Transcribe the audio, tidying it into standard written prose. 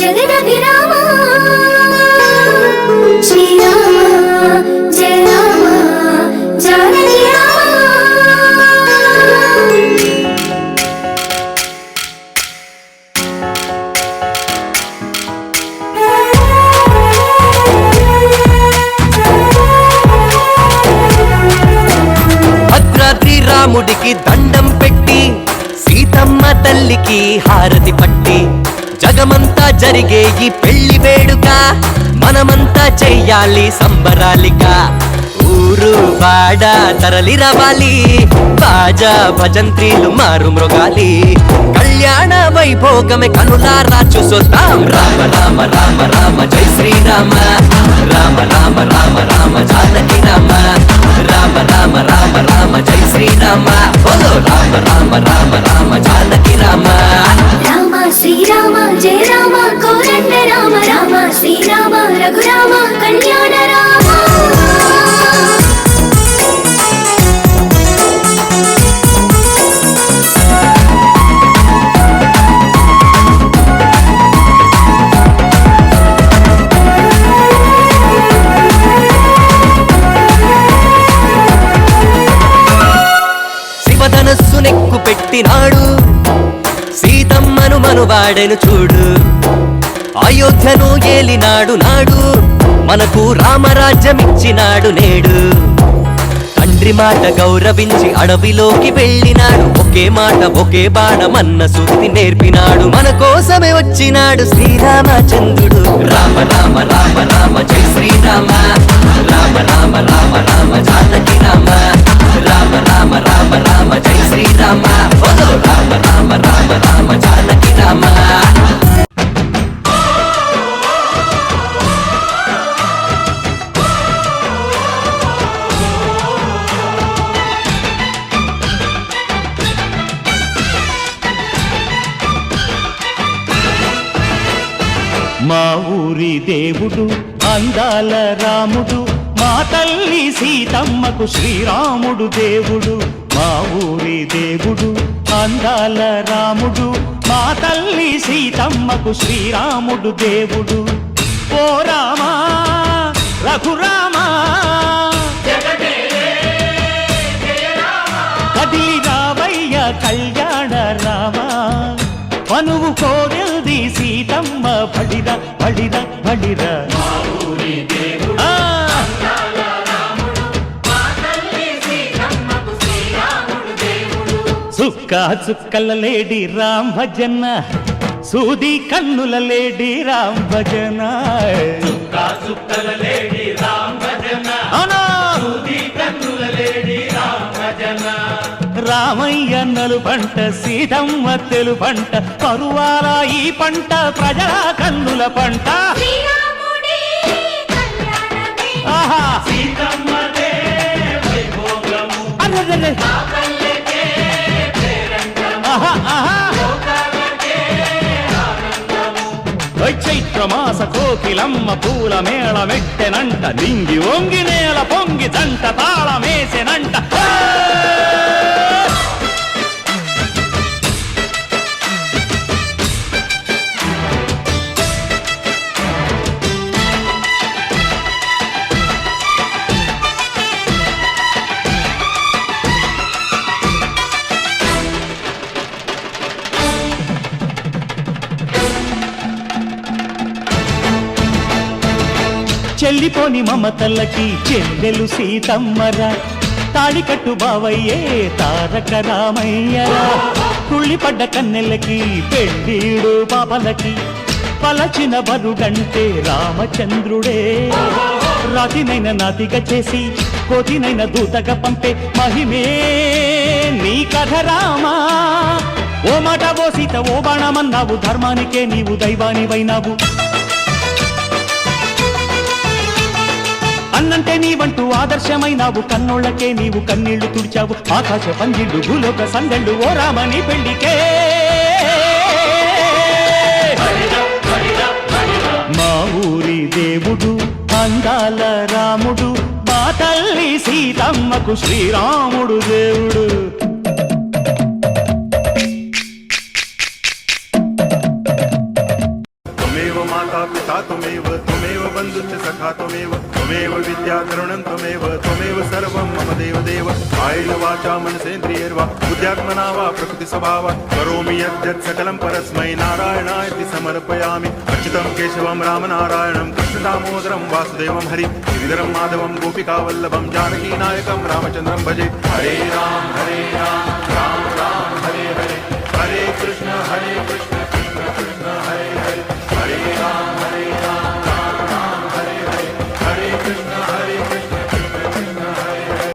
జగదభిరామ శ్రీరామ జయ రామ జానకి రామ. భద్రాద్రి రాముడికి దండం పెట్టి సీతమ్మ తల్లికి హారతి పట్టి జగమంతా జరిగే ఈ పెళ్లి వేడుక మనమంతా చెయ్యాలి సంబరాలిగా. ఊరు వాడ తరలి రావాలి, బాజా భజంత్రీలు మారు మృగాలి, కళ్యాణ వైభోగమే కనులారా చూసొద్దాం. రామ రామ రామ రామ జై శ్రీరామ, రామ రామ రామ రామ జానకి రామ, రామ రామ రామ రామ జై శ్రీరామ, బోలో రామ రామ రామ రామ జానకి రామ. రామ శ్రీరామ జయ రామ కోదండ రామ, రామ శ్రీరామ రఘురామ కళ్యాణ రామ. శివధనస్సు నెక్కు పెట్టినాడు, సీతమ్మను మనువాడెను చూడు, అయోధ్యను ఏలినాడు నాడు, మనకు రామరాజ్యమిచ్చినాడు నేడు. తండ్రి మాట గౌరవించి అడవిలోకి వెళ్ళినాడు, ఒకే మాట ఒకే బాణమన్న సూక్తి నేర్పినాడు, మన కోసమే వచ్చినాడు శ్రీరామచంద్రుడు. రామ రామ రామ రామ జై శ్రీరామ, రామ రామ రామ రామ జానకి రామ, రామ రామ రామ రామ జై శ్రీరామ, బోలో రామ రామ రామ రామ జానకి రామ. మా ఊరి దేవుడు అందాల రాముడు, మా తల్లి సీతమ్మకు శ్రీరాముడు దేవుడు. మా ఊరి దేవుడు అందాల రాముడు, మా తల్లి సీతమ్మకు శ్రీరాముడు దేవుడు. ఓ రామా రఘురామా కదిలి రావయ్య కళ్యాణ రామా, మనువు కోరెల్ది సీతమ్మ బడిర బడిర బడిర. చుక్క చుక్కల లేడి రామ్ భజన, సూది కన్నుల లేడి రామ్ భజన, చుక్కల లేడి రామ్ భజన, సూది కన్నుల లేడి రామ్ భజన. రామయ్య నలు పంట సీతమ్మ తెలు పంట, పరువాల ఈ పంట ప్రజల కన్నుల పంట. ఆహా సీతమ్మదే వైభోగము, అరెరెరె ఆహా ఆహా. చైత్రమాస కోకిలమ్మ పూల మేళ మెట్టెనంట, దింగి వంగి నేల పొంగి జంట తాళమేసెనంట. చెల్లిపోని మమతలకి చెల్లెలు సీతమ్మరా, తాళికట్టు బావయ్యే తారక రామయ్యరా. తుళ్ళిపడ్డ కన్నెలకి పెళ్ళీడు పాపలకి, పలచిన బరుగంటే రామచంద్రుడే. రాతినైన నాతిగా చేసి కోతినైన దూతగా పంపే మహిమే నీ కథ రామా. ఓ మాట ఓ సీత ఓ బాణమన్నావు, ధర్మానికే నీవు దైవానివైనావు. అన్నంటే నీవంటూ ఆదర్శమైనావు, కన్నోళ్లకే నీవు కన్నీళ్లు తుడిచావు. ఆకాశ పందిళ్ళు భూలోక సందళ్ళు ఓ రామని పెళ్లికే. మా ఊరి దేవుడు అందాల రాముడు, మా తల్లి సీతమ్మకు శ్రీరాముడు దేవుడు. त्वमेव माता पिता त्वमेव त्वमेव बन्धुश्च सखा त्वमेव त्वमेव विद्या तरुणं त्वमेव सर्वं मम देव कायेन वाचा मनसेन्द्रियैर्वा बुद्ध्यात्मना वा प्रकृतिस्वभावात् करोमि यद्यत् सकलं परस्मै नारायणायति समर्पयामि अच्युतं केशवं रामनारायणं कृष्णदामोदरं वासुदेवं हरि गिरिधरं माधवं गोपिकावल्लभं जानकीनायकं रामचन्द्रं भजे हरे राम राम राम हरे हरे हरे कृष्ण